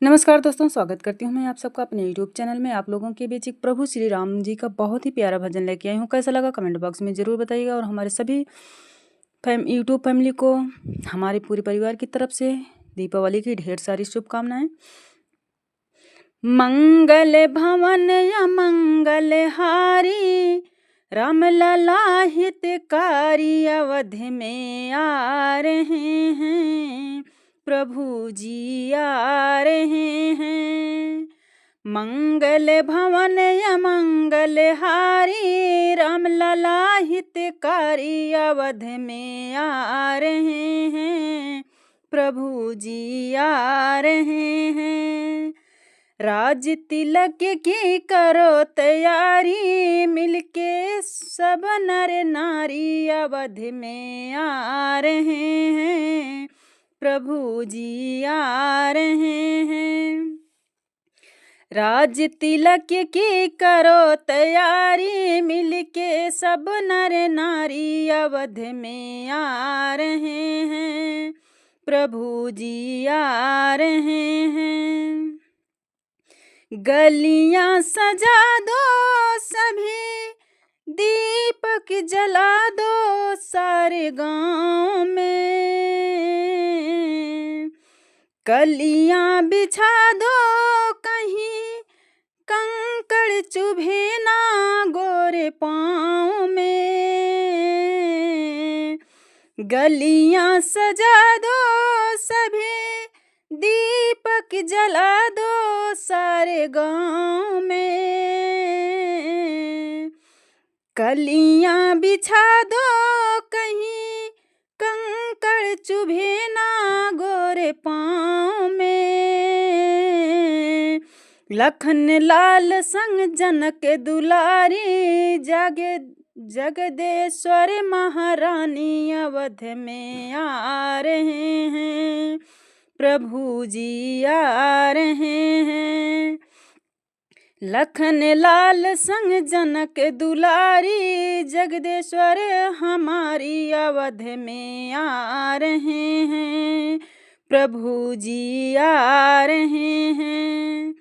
नमस्कार दोस्तों, स्वागत करती हूँ मैं आप सबका अपने यूट्यूब चैनल में। आप लोगों के बीच एक प्रभु श्री राम जी का बहुत ही प्यारा भजन लेके आई हूँ। कैसा लगा कमेंट बॉक्स में ज़रूर बताइएगा और हमारे सभी यूट्यूब फैमिली को हमारे पूरे परिवार की तरफ से दीपावली की ढेर सारी शुभकामनाएं। मंगल भवन या मंगल हारी, राम लला हितकारी अवध में आ रहे हैं, प्रभु जी आ रहे हैं। मंगल भवन या मंगल हारी, राम लला हितकारी अवध में आ रहे हैं, प्रभु जी आ रहे हैं। राज तिलक की करो तैयारी, मिलके सब नर नारी अवध में आ रहे हैं, प्रभु जी आ रहे हैं। राज तिलक की करो तैयारी, मिलके सब नर नारी अवध में आ रहे हैं, प्रभु जी आ रहे हैं। गलियां सजा दो सभी, दीपक जला दो सारे गांव में। कलियां बिछा दो कहीं, कंकड़ चुभे ना गोरे पाँव में। गलियां सजा दो सभी, दीपक जला दो सारे गांव में। कलियां बिछा दो कहीं, कंकड़ चुभे ना गोरे पाँव में। लखन लाल संग जनक दुलारी, जगदेश्वर महारानी अवध में आ रहे हैं, प्रभु जी आ रहे हैं। लखन लाल संग जनक दुलारी, जगदेश्वर हमारी अवध में आ रहे हैं, प्रभु जी आ रहे हैं।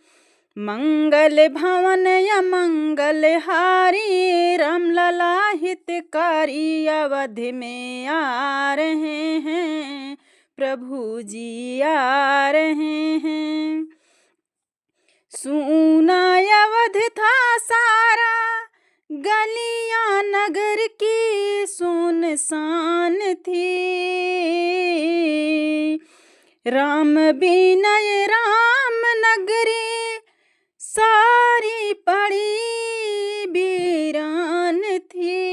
मंगल भवन या मंगल हारी, राम लला हितकारी अवध में आ रहे हैं, प्रभु जी आ रहे हैं। सूना अवध था सारा, गलियां नगर की सुनसान थी। राम बिनय राम नगरी सारी पड़ी वीरान थी।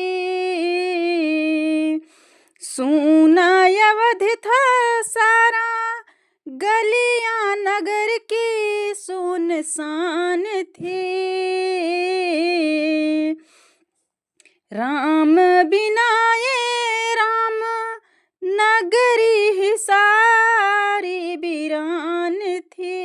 सूना अवध था सारा, गलियां नगर की सुनसान थी। राम बिना ये राम नगरी ही सारी वीरान थी।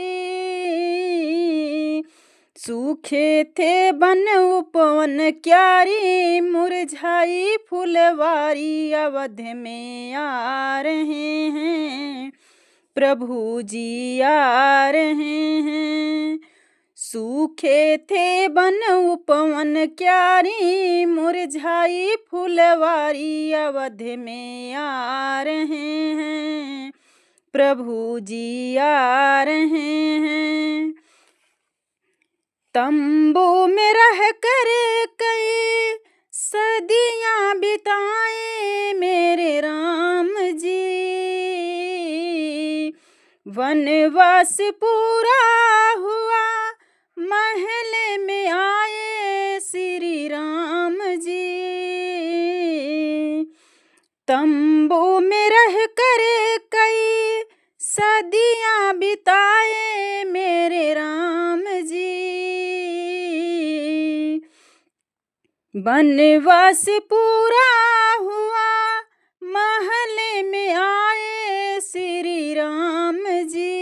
सूखे थे बन उपवन क्यारी, मुरझाई फुलवारी अवध में आ रहे हैं, प्रभु जी आ रहे हैं। सूखे थे बन उपवन क्यारी, मुरझाई फुलवारी अवध में आ रहे हैं, प्रभु जी आ रहे हैं। तंबू में रह कर कई सदियां बिताए मेरे राम जी, वनवास पूरा हुआ महल में आए श्री राम जी। तंबू में रह कर कई सदियां बिताए मेरे राम जी, वनवास पूरा हुआ महल में आए श्री राम जी।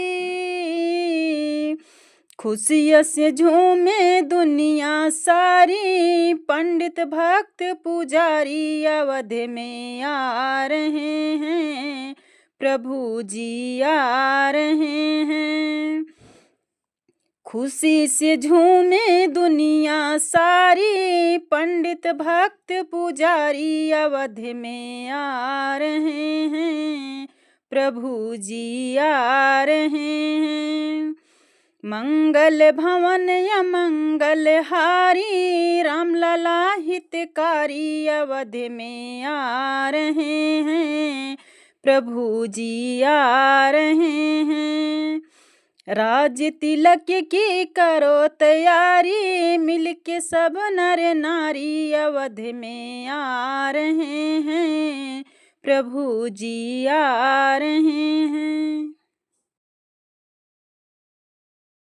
खुशियों से झूमे दुनिया सारी, पंडित भक्त पुजारी अवध में आ रहे हैं, प्रभु जी आ रहे हैं। खुशी से झूमे दुनिया सारी, पंडित भक्त पुजारी अवध में आ रहे हैं, प्रभु जी आ रहे हैं। मंगल भवन या मंगल हारी, रामलला हितकारी अवध में आ रहे हैं, प्रभु जी आ रहे हैं। राज तिलक की करो तैयारी, मिलके सब नर नारी अवध में आ रहे हैं, प्रभु जी आ रहे हैं।